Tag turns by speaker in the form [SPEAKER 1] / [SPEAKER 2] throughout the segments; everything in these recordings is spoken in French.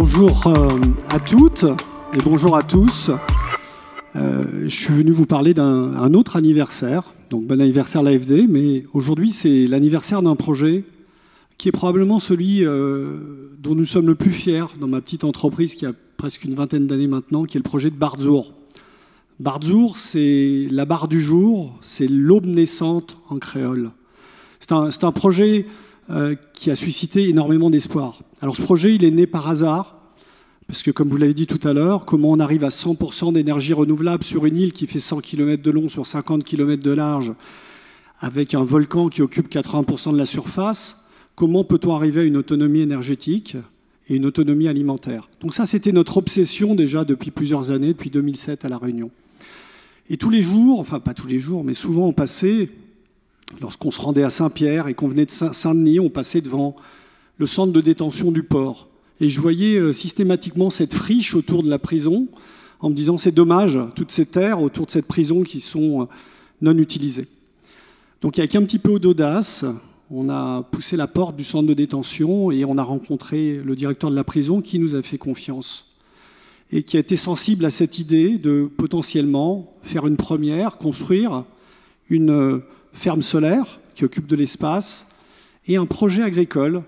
[SPEAKER 1] Bonjour à toutes et bonjour à tous. Je suis venu vous parler d'un autre anniversaire. Donc bon anniversaire l'AFD, mais aujourd'hui c'est l'anniversaire d'un projet qui est probablement celui dont nous sommes le plus fiers dans ma petite entreprise qui a presque une vingtaine d'années maintenant, qui est le projet de Barzour. Barzour, c'est la barre du jour, c'est l'aube naissante en créole. C'est un projet qui a suscité énormément d'espoir. Alors ce projet, il est né par hasard, parce que comme vous l'avez dit tout à l'heure, comment on arrive à 100% d'énergie renouvelable sur une île qui fait 100 km de long sur 50 km de large, avec un volcan qui occupe 80% de la surface, comment peut-on arriver à une autonomie énergétique et une autonomie alimentaire? Donc ça, c'était notre obsession déjà depuis plusieurs années, depuis 2007 à La Réunion. Et tous les jours, enfin pas tous les jours, mais souvent on passait, lorsqu'on se rendait à Saint-Pierre et qu'on venait de Saint-Denis, on passait devant le centre de détention du port. Et je voyais systématiquement cette friche autour de la prison, en me disant c'est dommage, toutes ces terres autour de cette prison qui sont non utilisées. Donc avec un petit peu d'audace, on a poussé la porte du centre de détention et on a rencontré le directeur de la prison qui nous a fait confiance et qui a été sensible à cette idée de potentiellement faire une première, construire une ferme solaire qui occupe de l'espace et un projet agricole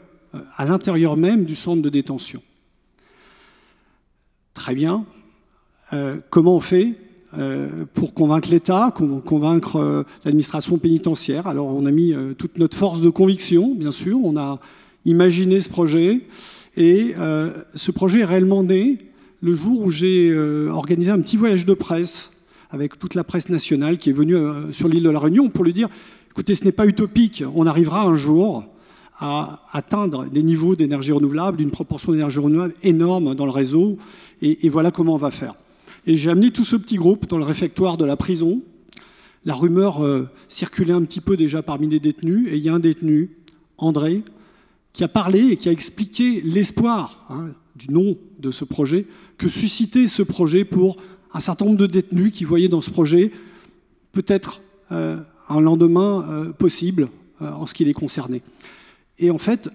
[SPEAKER 1] à l'intérieur même du centre de détention. Très bien. Comment on fait pour convaincre l'État, convaincre l'administration pénitentiaire? Alors on a mis toute notre force de conviction, bien sûr. On a imaginé ce projet et ce projet est réellement né le jour où j'ai organisé un petit voyage de presse avec toute la presse nationale qui est venue sur l'île de La Réunion pour lui dire « Écoutez, ce n'est pas utopique, on arrivera un jour à atteindre des niveaux d'énergie renouvelable, d'une proportion d'énergie renouvelable énorme dans le réseau, et voilà comment on va faire. » Et j'ai amené tout ce petit groupe dans le réfectoire de la prison. La rumeur circulait un petit peu déjà parmi les détenus, et il y a un détenu, André, qui a parlé et qui a expliqué l'espoir du nom de ce projet, que suscitait ce projet pour un certain nombre de détenus qui voyaient dans ce projet peut-être un lendemain possible en ce qui les concernait. Et en fait,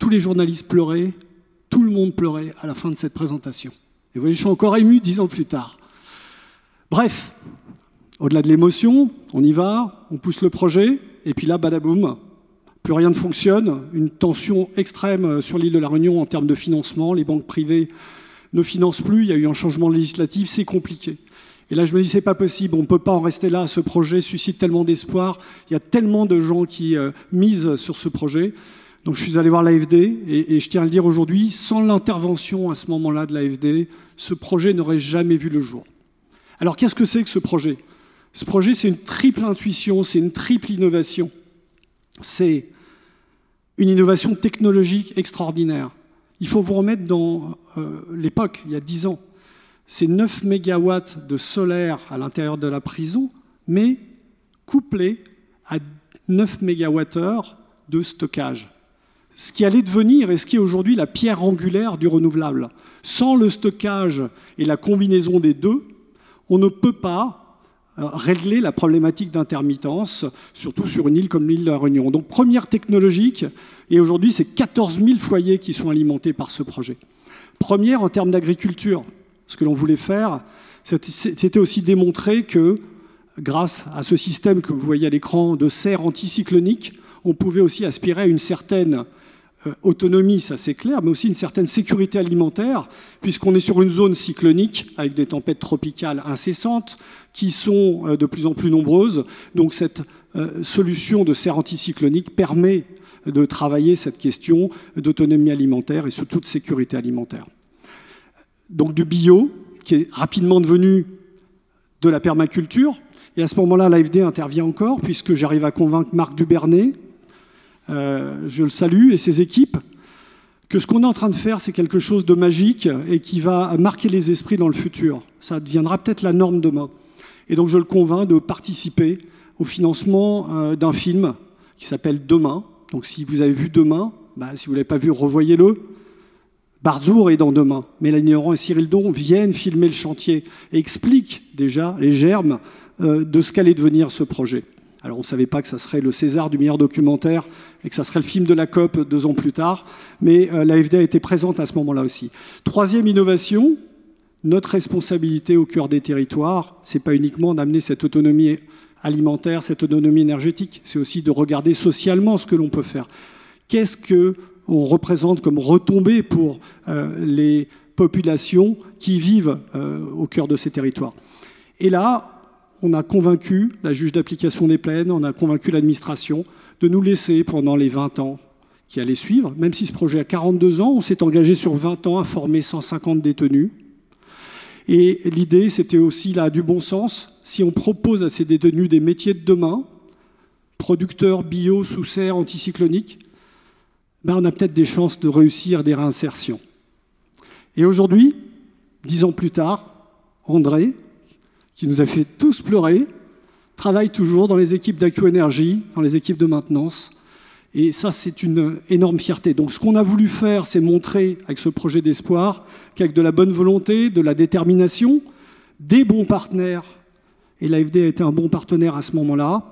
[SPEAKER 1] tous les journalistes pleuraient, tout le monde pleurait à la fin de cette présentation. Et vous voyez, je suis encore ému 10 ans plus tard. Bref, au-delà de l'émotion, on y va, on pousse le projet, et puis là, badaboum, plus rien ne fonctionne, une tension extrême sur l'île de La Réunion en termes de financement, les banques privées ne financent plus, il y a eu un changement législatif, c'est compliqué. Et là, je me dis, c'est pas possible, on ne peut pas en rester là, ce projet suscite tellement d'espoir, il y a tellement de gens qui misent sur ce projet. Donc je suis allé voir l'AFD, et je tiens à le dire aujourd'hui, sans l'intervention à ce moment-là de l'AFD, ce projet n'aurait jamais vu le jour. Alors qu'est-ce que c'est que ce projet? Ce projet, c'est une triple intuition, c'est une triple innovation. C'est une innovation technologique extraordinaire. Il faut vous remettre dans l'époque, il y a 10 ans. C'est 9 mégawatts de solaire à l'intérieur de la prison, mais couplé à 9 mégawattheures de stockage. Ce qui allait devenir et ce qui est aujourd'hui la pierre angulaire du renouvelable. Sans le stockage et la combinaison des deux, on ne peut pas régler la problématique d'intermittence, surtout sur une île comme l'île de La Réunion. Donc première technologique, et aujourd'hui c'est 14 000 foyers qui sont alimentés par ce projet. Première en termes d'agriculture. Ce que l'on voulait faire, c'était aussi démontrer que grâce à ce système que vous voyez à l'écran de serre anticyclonique, on pouvait aussi aspirer à une certaine autonomie, ça c'est clair, mais aussi une certaine sécurité alimentaire, puisqu'on est sur une zone cyclonique avec des tempêtes tropicales incessantes qui sont de plus en plus nombreuses. Donc cette solution de serre anticyclonique permet de travailler cette question d'autonomie alimentaire et surtout de sécurité alimentaire. Donc du bio, qui est rapidement devenu de la permaculture. Et à ce moment-là, l'AFD intervient encore, puisque j'arrive à convaincre Marc Dubernet, je le salue, et ses équipes, que ce qu'on est en train de faire, c'est quelque chose de magique et qui va marquer les esprits dans le futur. Ça deviendra peut-être la norme demain. Et donc je le convainc de participer au financement d'un film qui s'appelle Demain. Donc si vous avez vu Demain, si vous ne l'avez pas vu, revoyez-le. Barzour est dans Demain. Mélanie Laurent et Cyril Don viennent filmer le chantier et expliquent déjà les germes de ce qu'allait devenir ce projet. Alors on ne savait pas que ça serait le César du meilleur documentaire et que ça serait le film de la COP 2 ans plus tard, mais l'AFD a été présente à ce moment-là aussi. Troisième innovation, notre responsabilité au cœur des territoires, ce n'est pas uniquement d'amener cette autonomie alimentaire, cette autonomie énergétique, c'est aussi de regarder socialement ce que l'on peut faire. Qu'est-ce qu'on représente comme retombée pour les populations qui vivent au cœur de ces territoires? Et là, on a convaincu la juge d'application des peines, on a convaincu l'administration de nous laisser pendant les 20 ans qui allaient suivre, même si ce projet a 42 ans, on s'est engagé sur 20 ans à former 150 détenus. Et l'idée, c'était aussi là du bon sens. Si on propose à ces détenus des métiers de demain, producteurs bio, sous serre, anticycloniques, ben on a peut-être des chances de réussir des réinsertions. Et aujourd'hui, 10 ans plus tard, André, qui nous a fait tous pleurer, travaille toujours dans les équipes d'AQ-Énergie, dans les équipes de maintenance. Et ça, c'est une énorme fierté. Donc ce qu'on a voulu faire, c'est montrer avec ce projet d'espoir qu'avec de la bonne volonté, de la détermination, des bons partenaires, et l'AFD a été un bon partenaire à ce moment-là,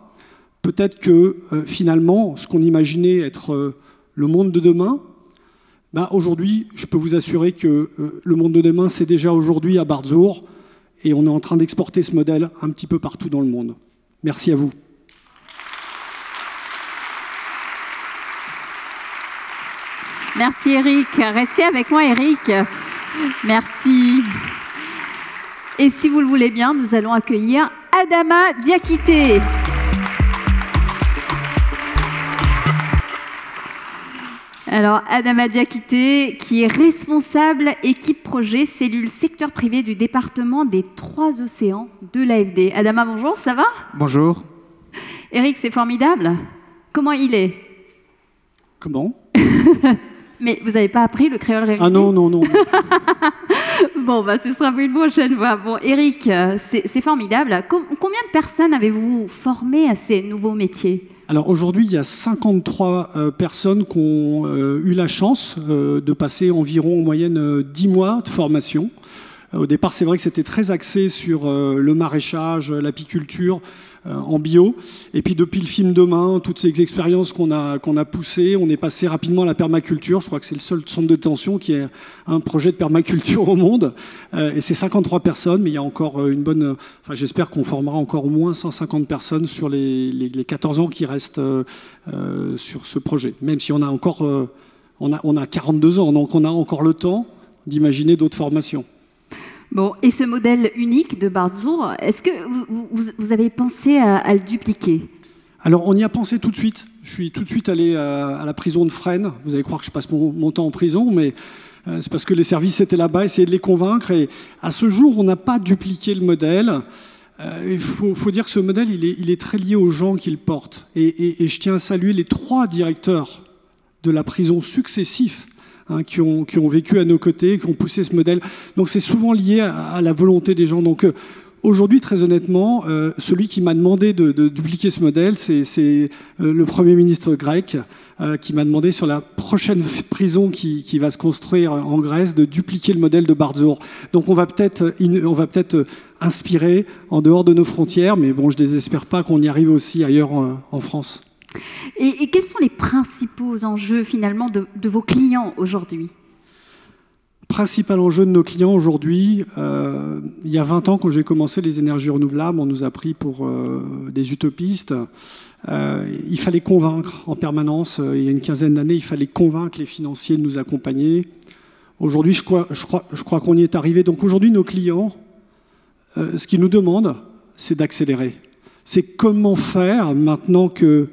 [SPEAKER 1] peut-être que finalement, ce qu'on imaginait être le monde de demain, ben, aujourd'hui, je peux vous assurer que le monde de demain, c'est déjà aujourd'hui à Barzour, et on est en train d'exporter ce modèle un petit peu partout dans le monde. Merci à vous.
[SPEAKER 2] Merci Eric. Restez avec moi Eric. Merci. Et si vous le voulez bien, nous allons accueillir Adama Diakité. Alors, Adama Diakité, qui est responsable équipe projet, cellule secteur privé du département des 3 océans de l'AFD. Adama, bonjour, ça va?
[SPEAKER 3] Bonjour.
[SPEAKER 2] Eric, c'est formidable. Comment il est?
[SPEAKER 1] Comment?
[SPEAKER 2] Mais vous n'avez pas appris le créole réunion?
[SPEAKER 1] Ah non, non, non.
[SPEAKER 2] Bon, bah, ce sera pour une prochaine fois. Bon, Eric, c'est formidable. Combien de personnes avez-vous formées à ces nouveaux métiers?
[SPEAKER 1] Alors aujourd'hui, il y a 53 personnes qui ont eu la chance de passer environ en moyenne 10 mois de formation. Au départ, c'est vrai que c'était très axé sur le maraîchage, l'apiculture, en bio. Et puis depuis le film Demain, toutes ces expériences qu'on a poussées, on est passé rapidement à la permaculture. Je crois que c'est le seul centre de détention qui est un projet de permaculture au monde. Et c'est 53 personnes, mais il y a encore une bonne... Enfin, j'espère qu'on formera encore au moins 150 personnes sur les 14 ans qui restent sur ce projet. Même si on a encore... on a 42 ans, donc on a encore le temps d'imaginer d'autres formations.
[SPEAKER 2] Bon, et ce modèle unique de Barzour, est-ce que vous avez pensé à le dupliquer?
[SPEAKER 1] Alors, on y a pensé tout de suite. Je suis tout de suite allé à la prison de Fresnes. Vous allez croire que je passe mon temps en prison, mais c'est parce que les services étaient là-bas, essayer de les convaincre. Et à ce jour, on n'a pas dupliqué le modèle. Il faut dire que ce modèle, il est très lié aux gens qui le portent. Et je tiens à saluer les 3 directeurs de la prison successifs qui ont vécu à nos côtés, qui ont poussé ce modèle. Donc c'est souvent lié à la volonté des gens. Donc aujourd'hui, très honnêtement, celui qui m'a demandé de dupliquer ce modèle, c'est le Premier ministre grec, qui m'a demandé sur la prochaine prison qui va se construire en Grèce de dupliquer le modèle de Barzour. Donc on va peut-être inspirer en dehors de nos frontières, mais bon, je ne désespère pas qu'on y arrive aussi ailleurs en France.
[SPEAKER 2] Et quels sont les principaux enjeux finalement de vos clients aujourd'hui?
[SPEAKER 1] Principal enjeu de nos clients aujourd'hui, il y a 20 ans, quand j'ai commencé les énergies renouvelables, on nous a pris pour des utopistes. Il fallait convaincre en permanence. Il y a une quinzaine d'années, il fallait convaincre les financiers de nous accompagner. Aujourd'hui, je crois qu'on y est arrivé. Donc aujourd'hui, nos clients, ce qu'ils nous demandent, c'est d'accélérer. C'est comment faire maintenant que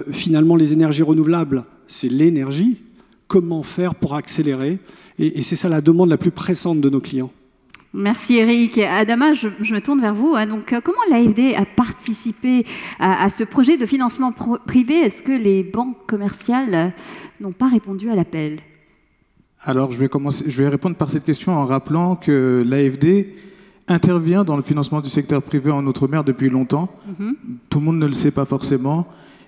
[SPEAKER 1] finalement les énergies renouvelables, c'est l'énergie, comment faire pour accélérer, et c'est ça la demande la plus pressante de nos clients.
[SPEAKER 2] Merci Eric. Adama, je me tourne vers vous. Donc, comment l'AFD a participé à ce projet de financement privé? Est-ce que les banques commerciales n'ont pas répondu à l'appel?
[SPEAKER 3] Alors, je vais répondre par cette question en rappelant que l'AFD intervient dans le financement du secteur privé en Outre-mer depuis longtemps. Tout le monde ne le sait pas forcément.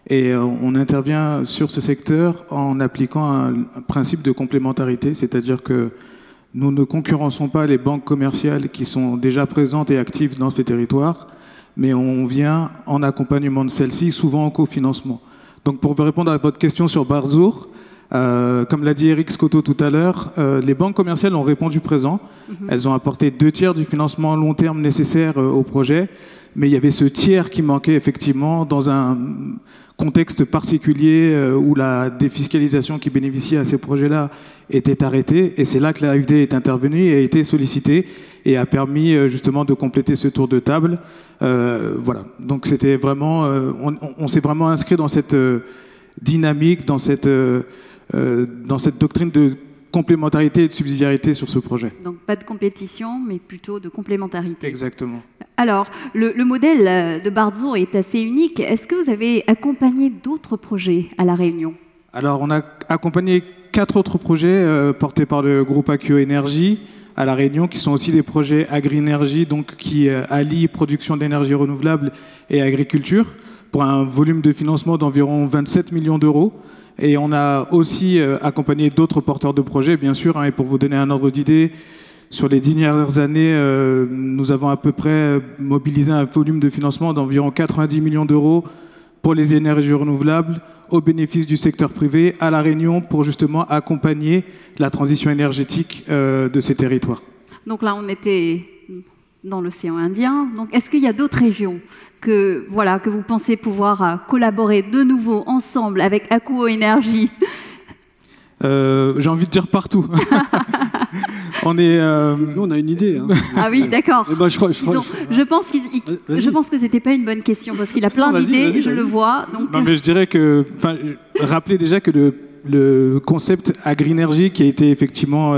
[SPEAKER 3] Et on intervient sur ce secteur en appliquant un principe de complémentarité, c'est-à-dire que nous ne concurrençons pas les banques commerciales qui sont déjà présentes et actives dans ces territoires, mais on vient en accompagnement de celle-ci, souvent en cofinancement. Donc pour répondre à votre question sur Barzour, comme l'a dit Eric Scotto tout à l'heure, les banques commerciales ont répondu présent. Elles ont apporté 2/3 du financement long terme nécessaire au projet, mais il y avait ce tiers qui manquait effectivement dans un contexte particulier où la défiscalisation qui bénéficiait à ces projets-là était arrêtée. Et c'est là que l'AFD est intervenue et a été sollicitée et a permis justement de compléter ce tour de table. Voilà. Donc c'était vraiment, on s'est vraiment inscrit dans cette dynamique, dans cette doctrine de complémentarité et de subsidiarité sur ce projet.
[SPEAKER 2] Donc pas de compétition, mais plutôt de complémentarité.
[SPEAKER 3] Exactement.
[SPEAKER 2] Alors, le modèle de Barzour est assez unique. Est-ce que vous avez accompagné d'autres projets à La Réunion?
[SPEAKER 3] Alors, on a accompagné 4 autres projets portés par le groupe Accio Énergie à La Réunion, qui sont aussi des projets agri-énergie, donc qui allient production d'énergie renouvelable et agriculture, pour un volume de financement d'environ 27 millions d'euros. Et on a aussi accompagné d'autres porteurs de projets, bien sûr, et pour vous donner un ordre d'idée, sur les 10 dernières années, nous avons à peu près mobilisé un volume de financement d'environ 90 millions d'euros pour les énergies renouvelables au bénéfice du secteur privé à La Réunion pour justement accompagner la transition énergétique de ces territoires.
[SPEAKER 2] Donc là, on était dans l'océan Indien. Donc, est-ce qu'il y a d'autres régions que vous pensez pouvoir collaborer de nouveau ensemble avec Accio Énergie?
[SPEAKER 3] J'ai envie de dire partout.
[SPEAKER 1] Nous, on a une idée. Hein.
[SPEAKER 2] Ah oui, d'accord.
[SPEAKER 1] Ben,
[SPEAKER 2] je pense que c'était pas une bonne question parce qu'il a plein d'idées, je le vois. Donc...
[SPEAKER 3] Non, mais je dirais que, rappelez déjà que le concept agri-énergie qui a été effectivement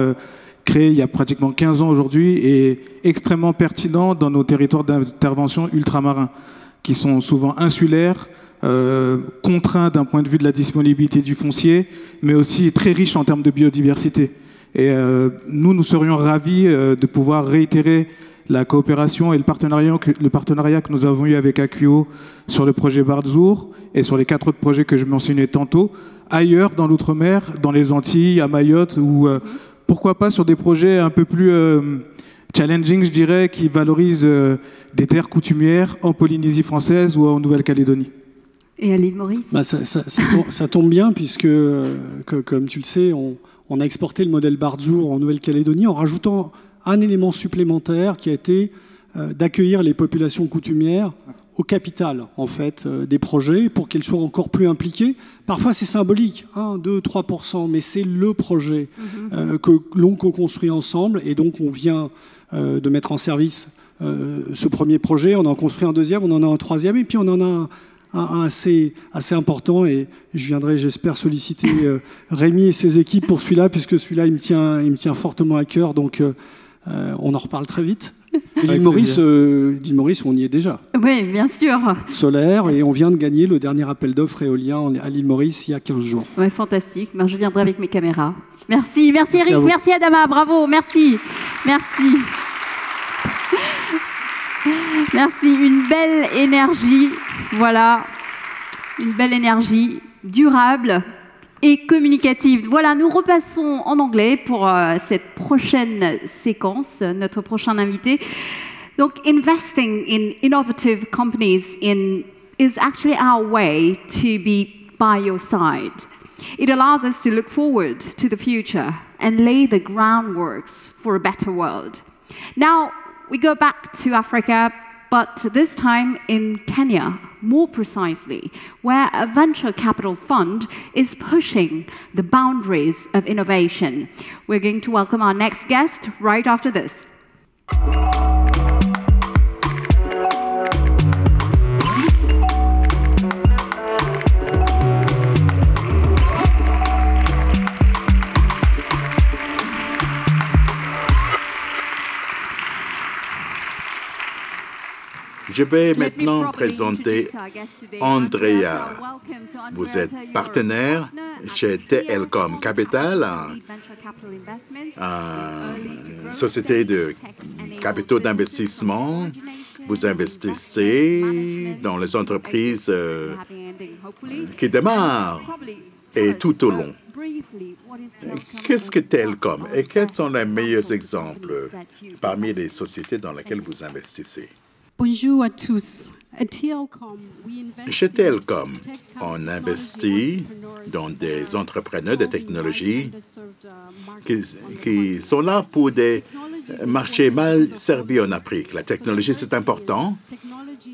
[SPEAKER 3] créé il y a pratiquement 15 ans aujourd'hui est extrêmement pertinent dans nos territoires d'intervention ultramarins, qui sont souvent insulaires, contraints d'un point de vue de la disponibilité du foncier, mais aussi très riches en termes de biodiversité. Et nous serions ravis de pouvoir réitérer la coopération et le partenariat que nous avons eu avec Accio sur le projet Barzour et sur les 4 autres projets que je mentionnais tantôt, ailleurs dans l'outre-mer, dans les Antilles, à Mayotte, ou pourquoi pas sur des projets un peu plus challenging, je dirais, qui valorisent des terres coutumières en Polynésie française ou en Nouvelle-Calédonie.
[SPEAKER 2] Et à l'île Maurice
[SPEAKER 1] ça tombe bien puisque, comme tu le sais, on a exporté le modèle Barzour en Nouvelle-Calédonie en rajoutant un élément supplémentaire qui a été d'accueillir les populations coutumières au capital, en fait, des projets pour qu'elles soient encore plus impliquées. Parfois, c'est symbolique, 1, 2, 3%, mais c'est le projet que l'on co-construit ensemble. Et donc, on vient de mettre en service ce premier projet. On en construit un deuxième, on en a un troisième, et puis on en a un assez important. Et je viendrai, j'espère, solliciter Rémi et ses équipes pour celui-là, puisque celui-là, il me tient fortement à cœur. Donc, on en reparle très vite. Et l'île Maurice, on y est déjà.
[SPEAKER 2] Oui, bien sûr.
[SPEAKER 1] Solaire, et on vient de gagner le dernier appel d'offres éolien à l'île Maurice il y a 15 jours.
[SPEAKER 2] Oui, fantastique. Ben, je viendrai avec mes caméras. Merci Eric, merci Adama, bravo, merci. Merci, une belle énergie, voilà, une belle énergie durable et communicative. Voilà, nous repassons en anglais pour cette prochaine séquence, notre prochain invité. Donc, investing in innovative companies is actually our way to be by your side. It allows us to look forward to the future and lay the groundworks for a better world. Now, we go back to Africa, but this time in Kenya, more precisely, where a venture capital fund is pushing the boundaries of innovation. We're going to welcome our next guest right after this.
[SPEAKER 4] Je vais maintenant présenter Andrea. Vous êtes partenaire chez TLCom Capital, une société de capitaux d'investissement. Vous investissez dans les entreprises qui démarrent et tout au long. Qu'est-ce que TLCom et quels sont les meilleurs exemples parmi les sociétés dans lesquelles vous investissez?
[SPEAKER 5] Bonjour à tous.
[SPEAKER 4] Chez Telcom, on investit dans des entrepreneurs de technologie qui sont là pour des marchés mal servis en Afrique. La technologie, c'est important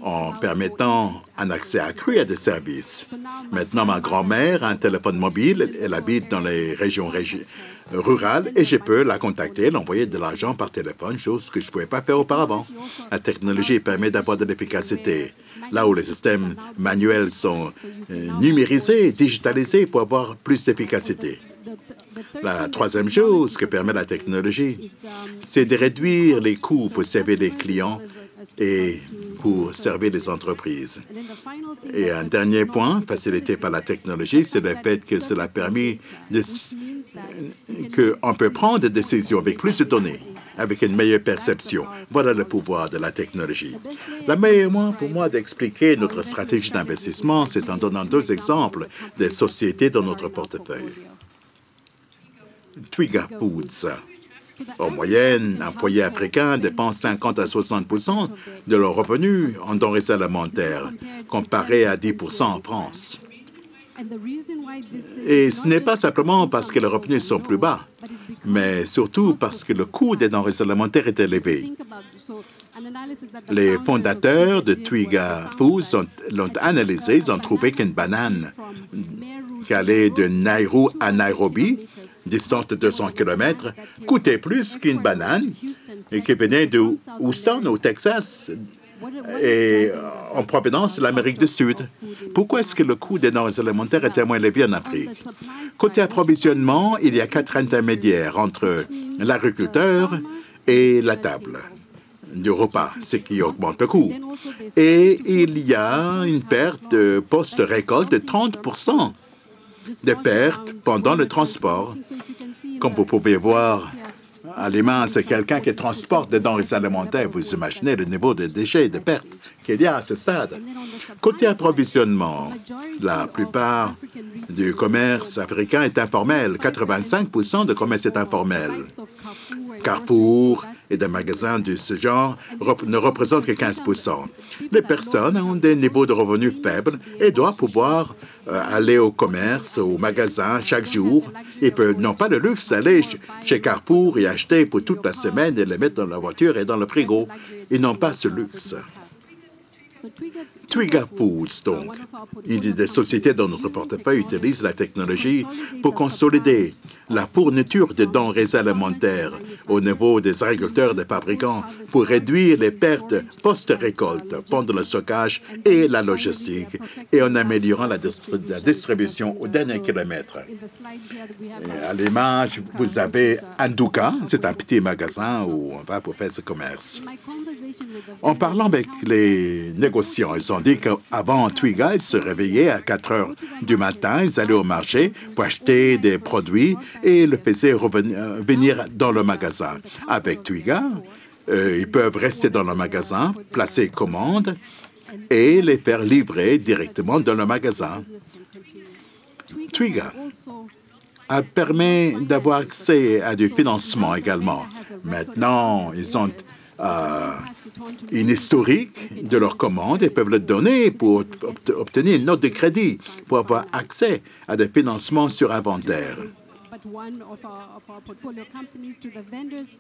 [SPEAKER 4] en permettant un accès accru à des services. Maintenant, ma grand-mère a un téléphone mobile. Elle habite dans les régions rurales et je peux la contacter, l'envoyer de l'argent par téléphone, chose que je ne pouvais pas faire auparavant. La technologie permet d'avoir de l'efficacité. Là où les systèmes manuels sont numérisés, digitalisés pour avoir plus d'efficacité. La troisième chose que permet la technologie, c'est de réduire les coûts pour servir les clients et pour servir les entreprises. Et un dernier point, facilité par la technologie, c'est le fait que cela a permis qu'on peut prendre des décisions avec plus de données, avec une meilleure perception. Voilà le pouvoir de la technologie. La meilleure moyen pour moi d'expliquer notre stratégie d'investissement, c'est en donnant deux exemples des sociétés dans notre portefeuille. Twiga Foods. En moyenne, un foyer africain dépense 50 à 60% de leurs revenus en denrées alimentaires, comparé à 10% en France. Et ce n'est pas simplement parce que les revenus sont plus bas, mais surtout parce que le coût des denrées alimentaires est élevé. Les fondateurs de Twiga Foods l'ont analysé, ils ont trouvé qu'une banane qui allait de Nauru à Nairobi, distance de 200 km, coûtait plus qu'une banane et qui venait de Houston, au Texas, et en provenance de l'Amérique du Sud. Pourquoi est-ce que le coût des denrées alimentaires est tellement élevé en Afrique? Côté approvisionnement, il y a 4 intermédiaires entre l'agriculteur et la table du repas, ce qui augmente le coût. Et il y a une perte post-récolte de 30% de pertes pendant le transport. Comme vous pouvez voir, à l'image, c'est quelqu'un qui transporte des denrées alimentaires. Vous imaginez le niveau de déchets, de pertes qu'il y a à ce stade. Côté approvisionnement, la plupart du commerce africain est informel. 85% de commerce est informel. Carrefour et des magasins de ce genre ne représentent que 15%. Les personnes ont des niveaux de revenus faibles et doivent pouvoir aller au commerce, au magasin chaque jour. Ils n'ont pas le luxe d'aller chez Carrefour et acheter pour toute la semaine et les mettre dans la voiture et dans le frigo. Ils n'ont pas ce luxe. Twiga Foods, donc, une des sociétés dans notre portefeuille utilise la technologie pour consolider la fourniture de denrées alimentaires au niveau des agriculteurs et des fabricants pour réduire les pertes post-récolte pendant le stockage et la logistique et en améliorant la distribution au dernier kilomètre. Et à l'image, vous avez Anduka, c'est un petit magasin où on va pour faire ce commerce. En parlant avec les négociants, ils ont dit qu'avant Twiga, ils se réveillaient à 4 heures du matin, ils allaient au marché pour acheter des produits et le faisaient venir dans le magasin. Avec Twiga, ils peuvent rester dans le magasin, placer commande et les faire livrer directement dans le magasin. Twiga permet d'avoir accès à du financement également. Maintenant, ils ont une historique de leurs commandes et peuvent le donner pour obtenir une note de crédit, pour avoir accès à des financements sur inventaire.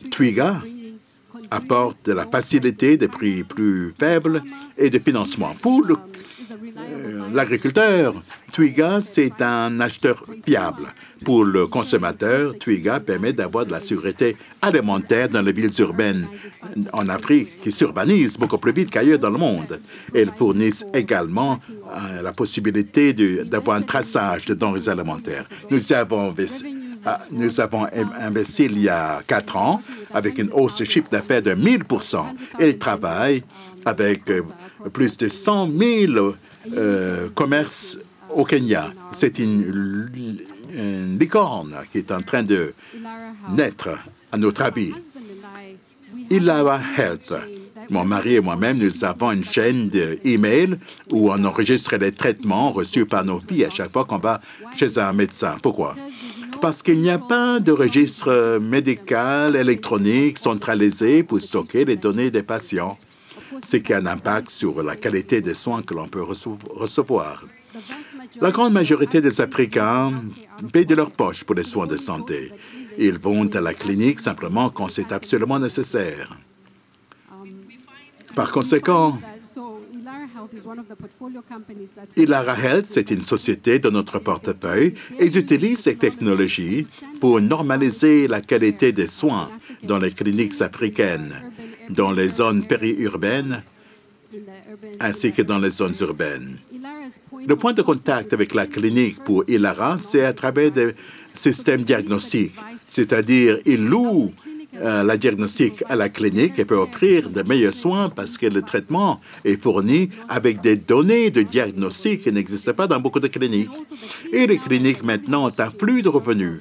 [SPEAKER 4] Twiga apporte de la facilité, des prix plus faibles et de financement. Pour l'agriculteur, Twiga, c'est un acheteur fiable. Pour le consommateur, Twiga permet d'avoir de la sécurité alimentaire dans les villes urbaines en Afrique, qui s'urbanisent beaucoup plus vite qu'ailleurs dans le monde. Elles fournissent également la possibilité d'avoir un traçage de denrées alimentaires. Nous avons investi il y a 4 ans avec une hausse de chiffre d'affaires de 1000%. Elles travaillent avec plus de 100 000 commerces au Kenya. C'est une licorne qui est en train de naître, à notre avis. Ilawa Health. Mon mari et moi-même, nous avons une chaîne d'emails où on enregistre les traitements reçus par nos filles à chaque fois qu'on va chez un médecin. Pourquoi? Parce qu'il n'y a pas de registre médical électronique centralisé pour stocker les données des patients. ce qui a un impact sur la qualité des soins que l'on peut recevoir. La grande majorité des Africains payent de leur poche pour les soins de santé. Ils vont à la clinique simplement quand c'est absolument nécessaire. Par conséquent, Elara Health, c'est une société de notre portefeuille et ils utilisent ces technologies pour normaliser la qualité des soins dans les cliniques africaines, dans les zones périurbaines ainsi que dans les zones urbaines. Le point de contact avec la clinique pour Elara, c'est à travers des systèmes diagnostiques, c'est-à-dire ils louent la diagnostic à la clinique et peut offrir de meilleurs soins parce que le traitement est fourni avec des données de diagnostic qui n'existent pas dans beaucoup de cliniques. Et les cliniques maintenant ont un flux de revenus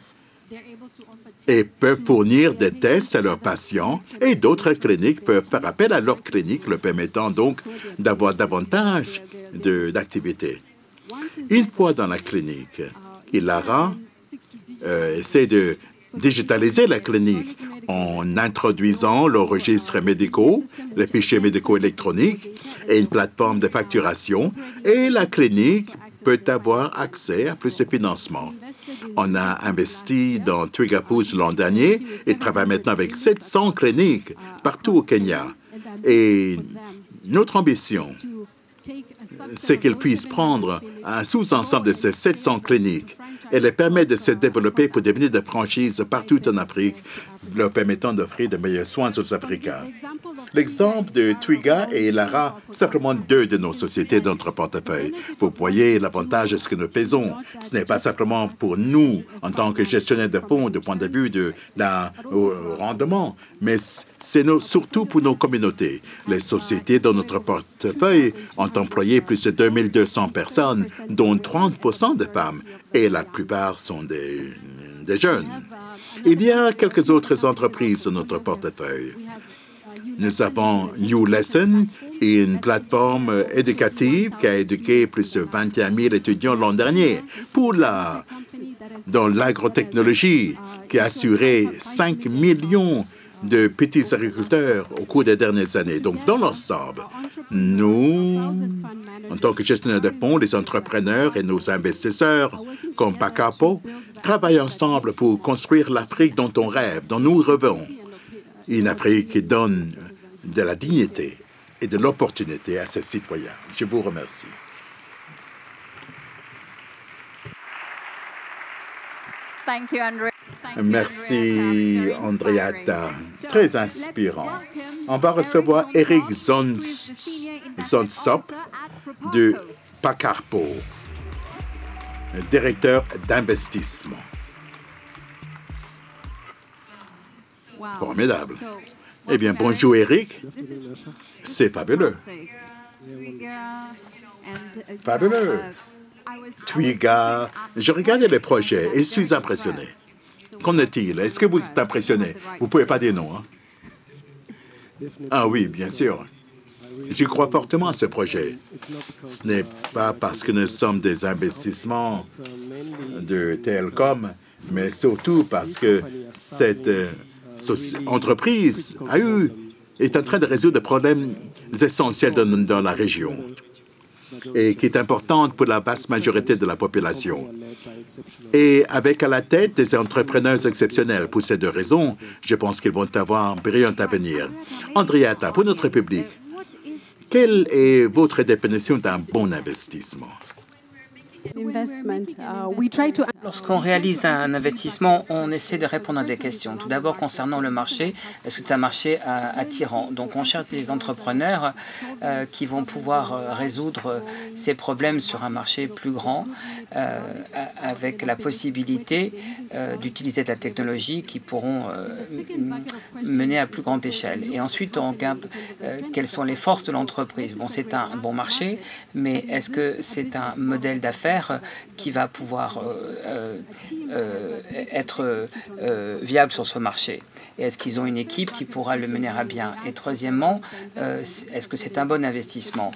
[SPEAKER 4] et peuvent fournir des tests à leurs patients et d'autres cliniques peuvent faire appel à leur clinique, le permettant donc d'avoir davantage d'activités. Une fois dans la clinique, Elara essaie de digitaliser la clinique en introduisant leurs registres médicaux, les fichiers médicaux électroniques et une plateforme de facturation, et la clinique peut avoir accès à plus de financement. On a investi dans Twiga Foods l'an dernier et travaille maintenant avec 700 cliniques partout au Kenya. Et notre ambition, c'est qu'ils puissent prendre un sous-ensemble de ces 700 cliniques et les permettre de se développer pour devenir des franchises partout en Afrique, leur permettant d'offrir de meilleurs soins aux Africains. L'exemple de Twiga et Elara, simplement deux de nos sociétés dans notre portefeuille. Vous voyez l'avantage de ce que nous faisons. Ce n'est pas simplement pour nous, en tant que gestionnaires de fonds, du point de vue d'un rendement, mais c'est surtout pour nos communautés. Les sociétés dans notre portefeuille ont employé plus de 2200 personnes, dont 30% de femmes, et la plupart sont des jeunes. Il y a quelques autres entreprises dans notre portefeuille. Nous avons YouLesson, une plateforme éducative qui a éduqué plus de 21 000 étudiants l'an dernier dans l'agrotechnologie, qui a assuré 5 millions de petits agriculteurs au cours des dernières années. Donc, dans l'ensemble, nous, en tant que gestionnaires de fonds, les entrepreneurs et nos investisseurs, comme Pacapo, travaillent ensemble pour construire l'Afrique dont on rêve, dont nous rêvons. Une Afrique qui donne de la dignité et de l'opportunité à ses citoyens. Je vous remercie. Merci, Andriata. Très inspirant. On va recevoir Eric Zonsop de Pacapo, directeur d'investissement. Formidable. Eh bien, bonjour Eric. C'est fabuleux. Fabuleux. Twiga, je regardais les projets et je suis impressionné. Qu'en est-il? Est-ce que vous êtes impressionné? Vous ne pouvez pas dire non. Hein? Ah oui, bien sûr. Je crois fortement à ce projet. Ce n'est pas parce que nous sommes des investissements de Telcom, mais surtout parce que cette entreprise est en train de résoudre des problèmes essentiels dans la région et qui est importante pour la vaste majorité de la population. Et avec à la tête des entrepreneurs exceptionnels. Pour ces deux raisons, je pense qu'ils vont avoir un brillant avenir. Andriata, pour notre public, quelle est votre définition d'un bon investissement?
[SPEAKER 5] Lorsqu'on réalise un investissement, on essaie de répondre à des questions. Tout d'abord, concernant le marché, est-ce que c'est un marché attirant? Donc, on cherche des entrepreneurs qui vont pouvoir résoudre ces problèmes sur un marché plus grand, avec la possibilité d'utiliser de la technologie qui pourront mener à plus grande échelle. Et ensuite, on regarde quelles sont les forces de l'entreprise. Bon, c'est un bon marché, mais est-ce que c'est un modèle d'affaires manière qui va pouvoir être viable sur ce marché? Et est-ce qu'ils ont une équipe qui pourra le mener à bien? Et troisièmement, est-ce que c'est un bon investissement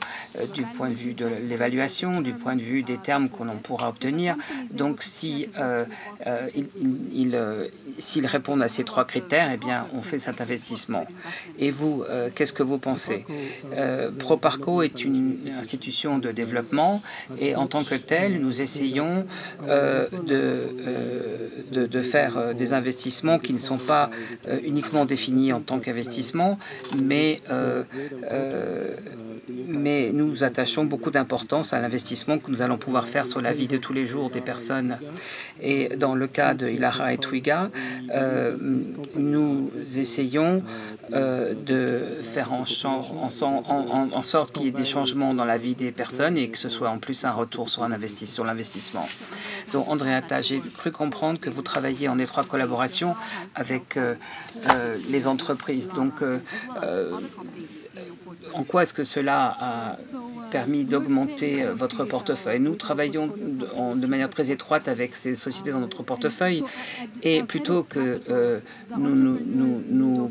[SPEAKER 5] du point de vue de l'évaluation, du point de vue des termes que l'on pourra obtenir? Donc, si s'ils répondent à ces trois critères, eh bien, on fait cet investissement. Et vous, qu'est-ce que vous pensez? Proparco est une institution de développement et en tant que telle, nous essayons de faire des investissements qui ne sont pas uniquement définis en tant qu'investissement, mais nous attachons beaucoup d'importance à l'investissement que nous allons pouvoir faire sur la vie de tous les jours des personnes. Et dans le cas de Illara et Twiga, nous essayons de faire en sorte qu'il y ait des changements dans la vie des personnes et que ce soit en plus un retour sur l'investissement. Donc, Andréata, j'ai cru comprendre que vous travaillez en étroite collaboration avec les entreprises. Donc, en quoi est-ce que cela a permis d'augmenter votre portefeuille? Nous travaillons de manière très étroite avec ces sociétés dans notre portefeuille et plutôt que nous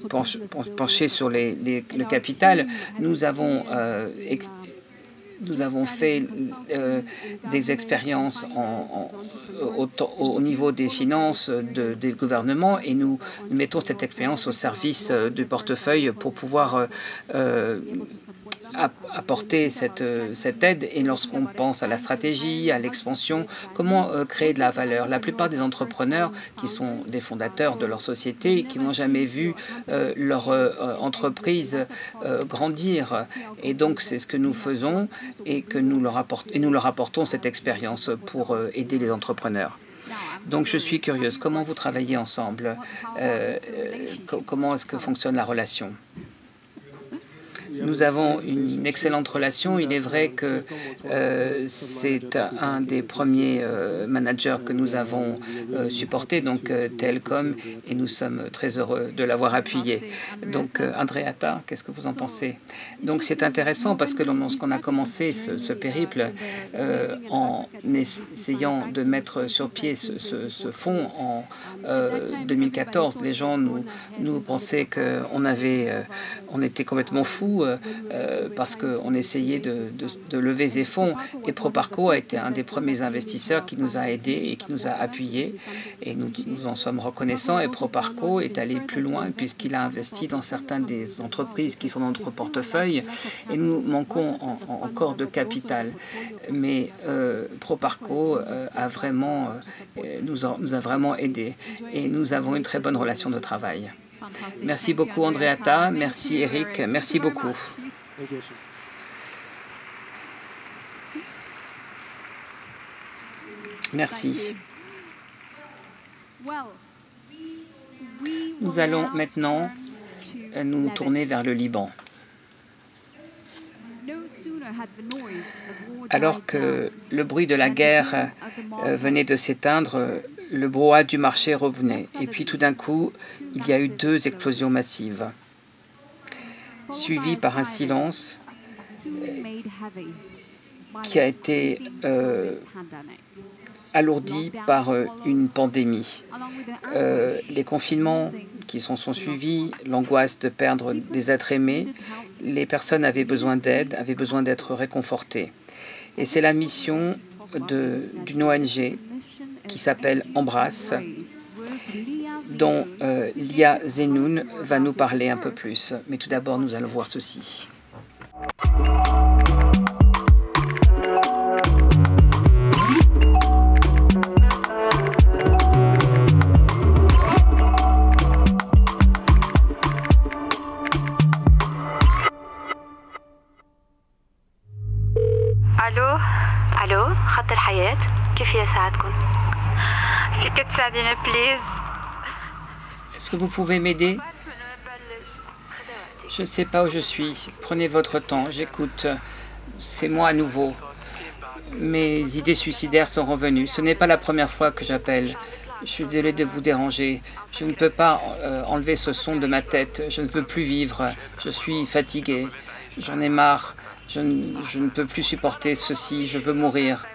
[SPEAKER 5] pencher sur le capital, nous avons fait des expériences au niveau des finances des gouvernements et nous mettons cette expérience au service du portefeuille pour pouvoir apporter cette aide. Et lorsqu'on pense à la stratégie, à l'expansion, comment créer de la valeur? La plupart des entrepreneurs qui sont des fondateurs de leur société, qui n'ont jamais vu leur entreprise grandir. Et donc, c'est ce que nous faisons et que nous leur apportons cette expérience pour aider les entrepreneurs. Donc, je suis curieuse. Comment vous travaillez ensemble? Comment est-ce que fonctionne la relation? Nous avons une excellente relation. Il est vrai que c'est un des premiers managers que nous avons supporté, donc Telcom, et nous sommes très heureux de l'avoir appuyé. Donc, Andréata, qu'est-ce que vous en pensez? Donc, c'est intéressant parce que lorsqu'on a commencé ce périple en essayant de mettre sur pied ce fonds en 2014, les gens nous pensaient qu'on était complètement fous parce qu'on essayait de lever ces fonds. Et Proparco a été un des premiers investisseurs qui nous a aidés et qui nous a appuyés. Et nous en sommes reconnaissants. Et Proparco est allé plus loin puisqu'il a investi dans certaines des entreprises qui sont dans notre portefeuille. Et nous manquons encore de capital. Mais Proparco nous a vraiment aidés. Et nous avons une très bonne relation de travail. Merci beaucoup, Andréata. Merci, Eric. Merci beaucoup. Merci. Nous allons maintenant nous tourner vers le Liban. Alors que le bruit de la guerre venait de s'éteindre, le brouhaha du marché revenait. Et puis tout d'un coup, il y a eu 2 explosions massives, suivies par un silence qui a été alourdi par une pandémie. Les confinements qui sont suivis, l'angoisse de perdre des êtres aimés, les personnes avaient besoin d'aide, avaient besoin d'être réconfortées. Et c'est la mission d'une ONG qui s'appelle Embrace, dont Lia Zenoun va nous parler un peu plus. Mais tout d'abord, nous allons voir ceci.
[SPEAKER 6] الو خط الحياة كيف يساعدكم فيك تساعدينا بليز
[SPEAKER 5] Est-ce que vous pouvez m'aider? Je ne sais pas où je suis. Prenez votre temps, j'écoute. C'est moi à nouveau. Mes idées suicidaires sont revenues. Ce n'est pas la première fois que j'appelle. Je suis désolé de vous déranger. Je ne peux pas enlever ce son de ma tête. Je ne veux plus vivre. Je suis fatigué. J'en ai marre. Je ne peux plus supporter ceci. Je veux mourir.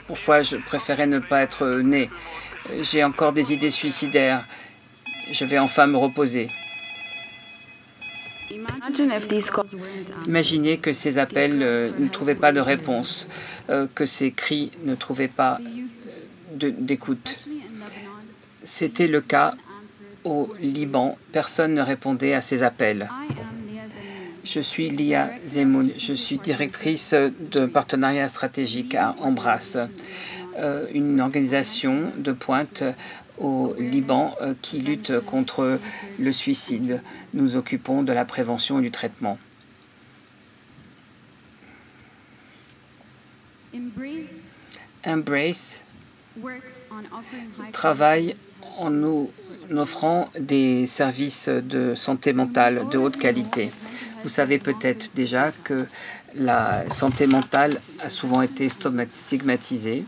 [SPEAKER 5] Parfois, je préférais ne pas être né. J'ai encore des idées suicidaires. Je vais enfin me reposer. Imaginez que ces appels ne trouvaient pas de réponse, que ces cris ne trouvaient pas d'écoute. C'était le cas au Liban. Personne ne répondait à ces appels. Je suis Lia Zemoun. Je suis directrice de partenariat stratégique à Embrace, une organisation de pointe au Liban qui lutte contre le suicide. Nous nous occupons de la prévention et du traitement. Embrace travaille en nous offrant des services de santé mentale de haute qualité. Vous savez peut-être déjà que la santé mentale a souvent été stigmatisée.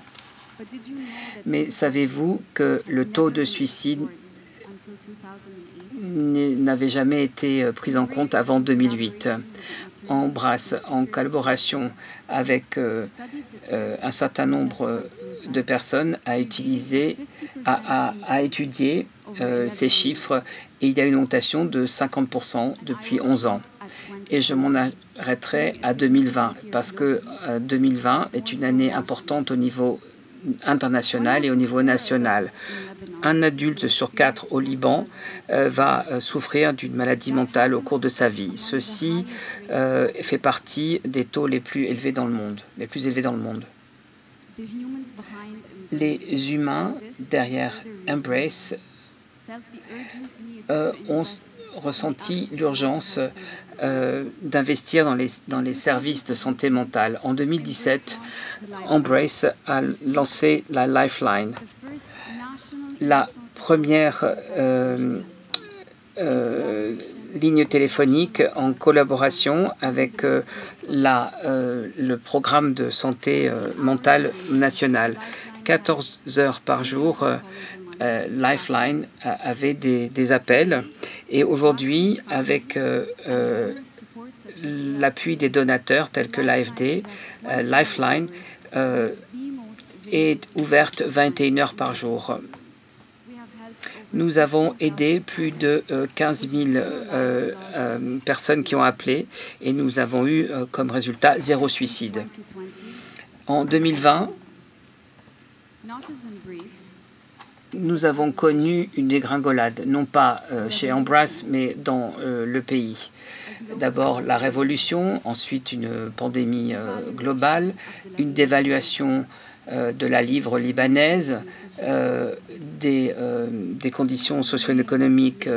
[SPEAKER 5] Mais savez-vous que le taux de suicide n'avait jamais été pris en compte avant 2008? Embrace, en collaboration avec un certain nombre de personnes, a étudié ces chiffres et il y a une augmentation de 50% depuis 11 ans. Et je m'en arrêterai à 2020 parce que 2020 est une année importante au niveau international et au niveau national. Un adulte sur 4 au Liban va souffrir d'une maladie mentale au cours de sa vie. Ceci fait partie des taux les plus élevés dans le monde, Les humains derrière Embrace ont ressenti l'urgence d'investir dans les services de santé mentale. En 2017, Embrace a lancé la Lifeline, la première ligne téléphonique en collaboration avec le programme de santé mentale national. 14 heures par jour, Lifeline avait des appels et aujourd'hui, avec l'appui des donateurs tels que l'AFD, Lifeline est ouverte 21 heures par jour. Nous avons aidé plus de 15 000 personnes qui ont appelé et nous avons eu comme résultat 0 suicide. En 2020, nous avons connu une dégringolade, non pas chez Embrace, mais dans le pays. D'abord la révolution, ensuite une pandémie globale, une dévaluation de la livre libanaise, des conditions socio-économiques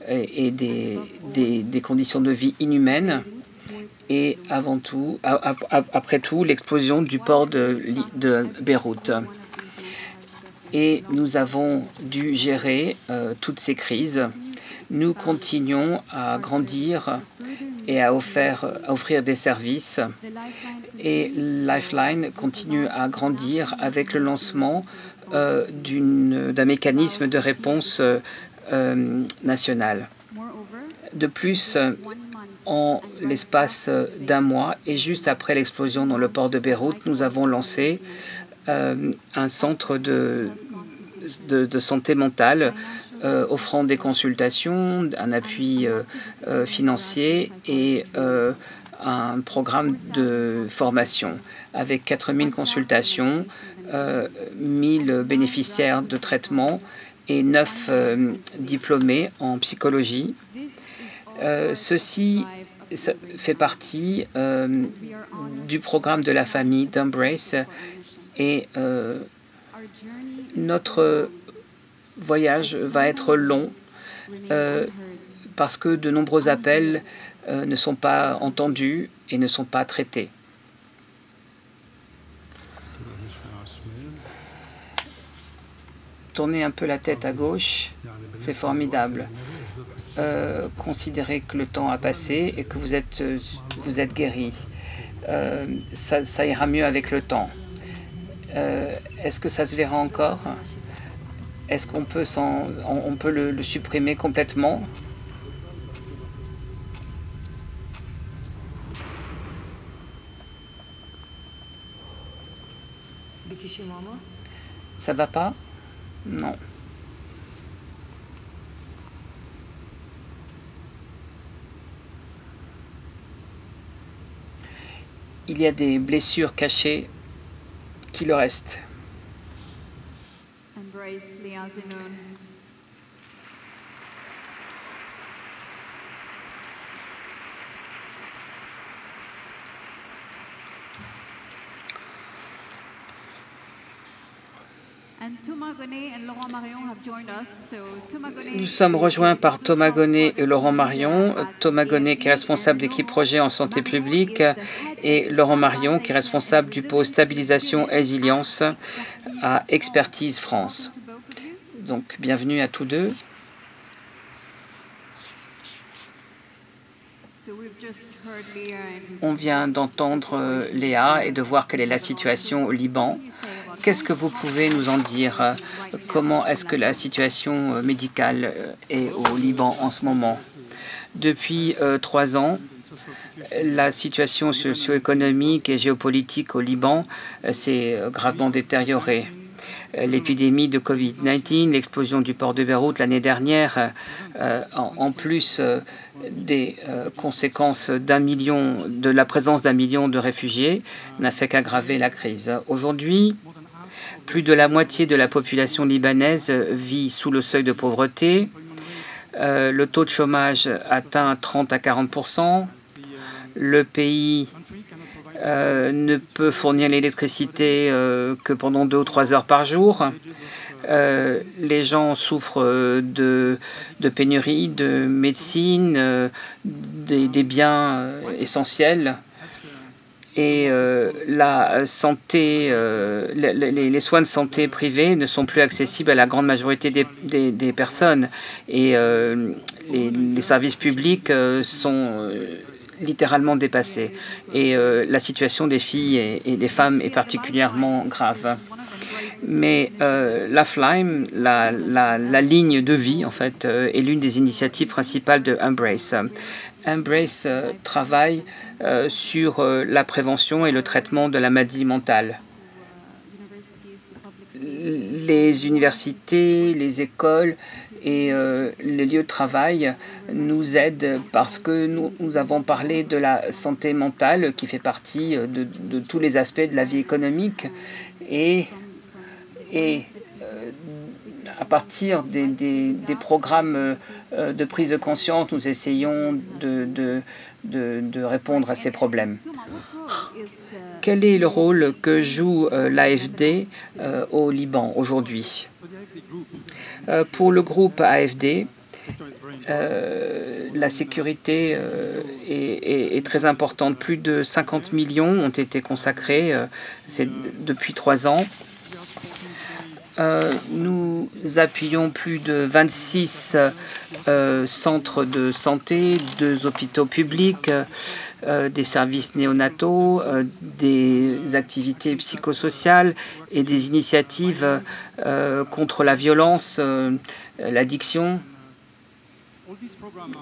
[SPEAKER 5] et des conditions de vie inhumaines. Et avant tout, après tout, l'explosion du port de Beyrouth. Et nous avons dû gérer toutes ces crises. Nous continuons à grandir et à offrir des services. Et Lifeline continue à grandir avec le lancement d'un mécanisme de réponse national. De plus, en l'espace d'un mois et juste après l'explosion dans le port de Beyrouth, nous avons lancé un centre de santé mentale offrant des consultations, un appui financier et un programme de formation avec 4000 consultations, 1000 bénéficiaires de traitement et 9 diplômés en psychologie. Ceci fait partie du programme de la famille d'Embrace et notre voyage va être long parce que de nombreux appels ne sont pas entendus et ne sont pas traités. Tournez un peu la tête à gauche, c'est formidable. Considérez que le temps a passé et que vous êtes guéri. Ça ira mieux avec le temps. Est-ce que ça se verra encore? Est-ce qu'on peut, on peut le supprimer complètement? Ça va pas? Non. Il y a des blessures cachées qui le restent. Nous sommes rejoints par Thomas Gonnet et Laurent Marion. Thomas Gonnet qui est responsable d'équipe projet en santé publique et Laurent Marion qui est responsable du pôle stabilisation et résilience à Expertise France. Donc bienvenue à tous deux. On vient d'entendre Léa et de voir quelle est la situation au Liban. Qu'est-ce que vous pouvez nous en dire? Comment est-ce que la situation médicale est au Liban en ce moment? Depuis 3 ans, la situation socio-économique et géopolitique au Liban s'est gravement détériorée. L'épidémie de Covid-19, l'explosion du port de Beyrouth l'année dernière, en plus des conséquences de la présence d'1 million de réfugiés, n'a fait qu'aggraver la crise. Aujourd'hui, plus de la moitié de la population libanaise vit sous le seuil de pauvreté. Le taux de chômage atteint 30 à 40%. Le pays ne peut fournir l'électricité que pendant 2 ou 3 heures par jour. Les gens souffrent de pénurie, de médecine, des biens essentiels. Et la santé, les soins de santé privés ne sont plus accessibles à la grande majorité des personnes. Et les services publics sont littéralement dépassés. Et la situation des filles et des femmes est particulièrement grave. Mais Lifeline, la ligne de vie, en fait, est l'une des initiatives principales de Embrace. Embrace travaille sur la prévention et le traitement de la maladie mentale. Les universités, les écoles et les lieux de travail nous aident parce que nous avons parlé de la santé mentale qui fait partie de tous les aspects de la vie économique et à partir des programmes de prise de conscience, nous essayons de répondre à ces problèmes. Quel est le rôle que joue l'AFD au Liban aujourd'hui? Pour le groupe AFD, la sécurité est très importante. Plus de 50 millions ont été consacrés depuis 3 ans. Nous appuyons plus de 26 centres de santé, 2 hôpitaux publics, des services néonataux, des activités psychosociales et des initiatives contre la violence, l'addiction.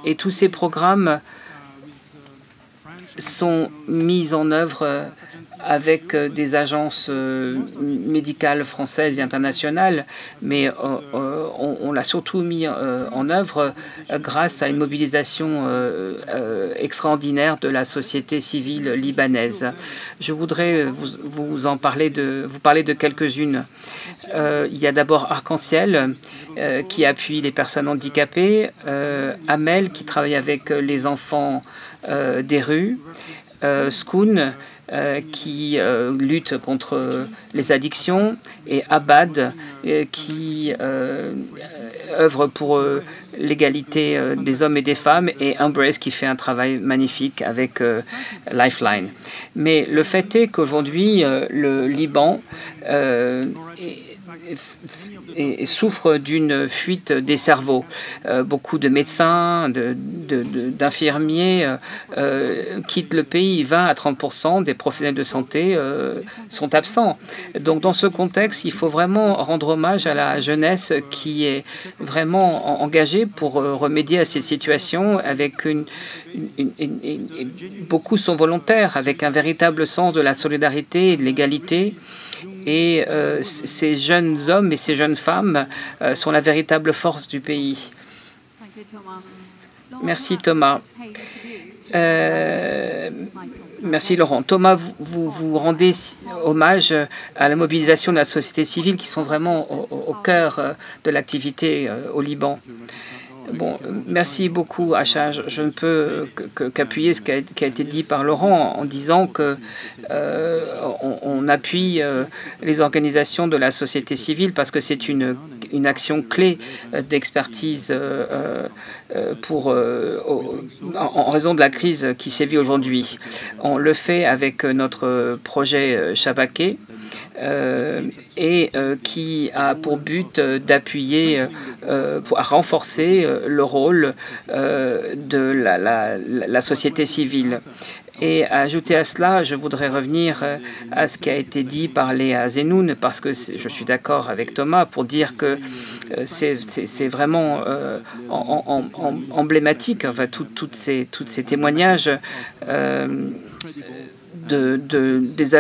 [SPEAKER 5] Et tous ces programmes sont mis en œuvre avec des agences médicales françaises et internationales, mais on l'a surtout mis en œuvre grâce à une mobilisation extraordinaire de la société civile libanaise. Je voudrais vous parler de quelques-unes. Il y a d'abord Arc-en-Ciel qui appuie les personnes handicapées, Amel qui travaille avec les enfants des rues, Skoun qui lutte contre les addictions, et Abad qui œuvre pour l'égalité des hommes et des femmes, et Embrace qui fait un travail magnifique avec Lifeline. Mais le fait est qu'aujourd'hui, le Liban souffre d'une fuite des cerveaux. Beaucoup de médecins, d'infirmiers quittent le pays. 20 à 30% des professionnels de santé sont absents. Donc dans ce contexte, il faut vraiment rendre hommage à la jeunesse qui est vraiment engagée pour remédier à cette situation. Beaucoup sont volontaires, avec un véritable sens de la solidarité et de l'égalité. Et ces jeunes hommes et ces jeunes femmes sont la véritable force du pays. Merci Thomas. Merci Laurent. Thomas, vous rendez hommage à la mobilisation de la société civile qui sont vraiment au cœur de l'activité au Liban. Bon, merci beaucoup, Acha. Je ne peux qu'appuyer ce qui a été dit par Laurent en disant que on appuie les organisations de la société civile parce que c'est une action clé d'expertise en raison de la crise qui sévit aujourd'hui. On le fait avec notre projet Shabaké qui a pour but d'appuyer, à renforcer le rôle de la société civile. Et ajouter à cela, je voudrais revenir à ce qui a été dit par Léa Zenoun, parce que je suis d'accord avec Thomas pour dire que c'est vraiment emblématique, enfin, tous ces témoignages des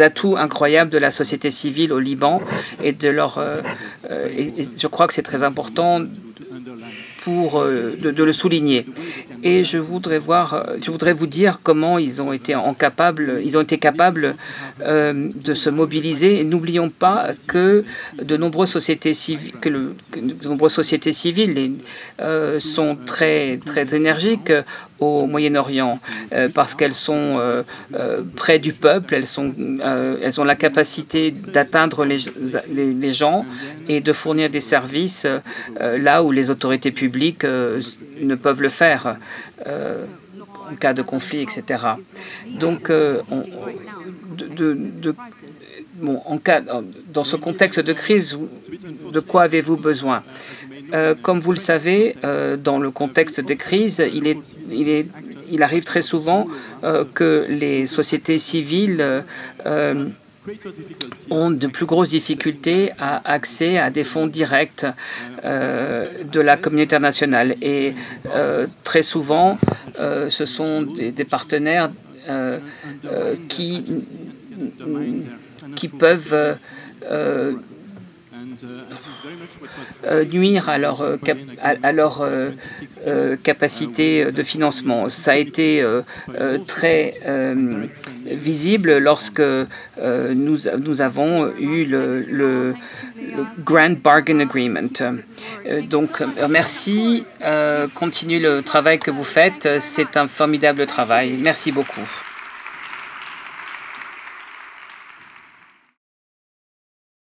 [SPEAKER 5] atouts incroyables de la société civile au Liban et de leur et je crois que c'est très important de le souligner. Et je voudrais vous dire comment ils ont été capables de se mobiliser. Et n'oublions pas que de nombreuses sociétés civiles sont très très énergiques au Moyen-Orient parce qu'elles sont près du peuple, elles ont la capacité d'atteindre les gens et de fournir des services là où les autorités publiques ne peuvent le faire en cas de conflit, etc. Donc, dans ce contexte de crise, de quoi avez-vous besoin? Comme vous le savez, dans le contexte de crise, il arrive très souvent que les sociétés civiles ont de plus grosses difficultés à accès à des fonds directs de la communauté internationale. Et très souvent, ce sont des partenaires qui peuvent nuire à leur capacité de financement. Ça a été très visible lorsque nous avons eu le Grand Bargain Agreement. Donc, merci. Continuez le travail que vous faites. C'est un formidable travail. Merci beaucoup.